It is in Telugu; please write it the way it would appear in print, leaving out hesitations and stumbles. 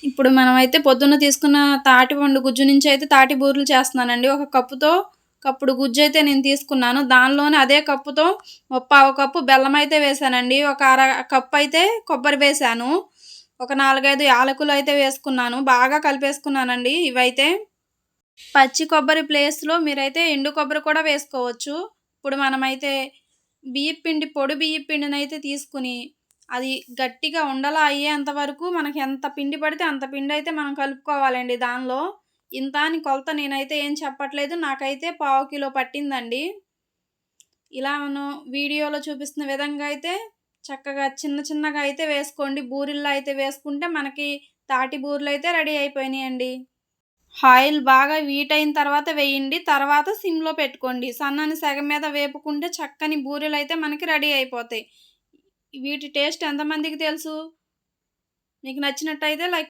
ఇప్పుడు మనమైతే పొద్దున్న తీసుకున్న తాటిపండు గుజ్జు నుంచి అయితే తాటి బూరెలు చేస్తున్నానండి. ఒక కప్పుతో కప్పుడు గుజ్జయితే నేను తీసుకున్నాను. దానిలోనే అదే కప్పుతో పావు కప్పు బెల్లమైతే వేశానండి. ఒక కప్పయితే కొబ్బరి వేశాను. ఒక 4, 5 యాలకులయితే వేసుకున్నాను. బాగా కలిపేసుకున్నానండి ఇవైతే. పచ్చి కొబ్బరి ప్లేస్‌లో మీరైతే ఎండు కొబ్బరి కూడా వేసుకోవచ్చు. ఇప్పుడు మనమైతే పొడి బియ్యపు పిండినైతే తీసుకొని, అది గట్టిగా ఉండలా అయ్యేంత వరకు మనకి ఎంత పిండి పడితే అంత పిండయితే మనం కలుపుకోవాలండి దానిలో. ఇంత అని కొలత నేనైతే ఏం చెప్పట్లేదు. నాకైతే పావు కిలో పట్టిందండి. ఇలా మనం వీడియోలో చూపిస్తున్న విధంగా అయితే చక్కగా చిన్న చిన్నగా అయితే వేసుకోండి. బూరెల్లా అయితే వేసుకుంటే మనకి తాటి బూరెలైతే రెడీ అయిపోయినాయండి. ఆయిల్ బాగా హీటయిన తర్వాత వేయండి. తర్వాత సిమ్‌లో పెట్టుకోండి. సన్నని సెగ మీద వేపుకుంటే చక్కని బూరెలైతే మనకి రెడీ అయిపోతాయి. వీటి టేస్ట్ ఎంతమందికి తెలుసు? మీకు నచ్చినట్టయితే లైక్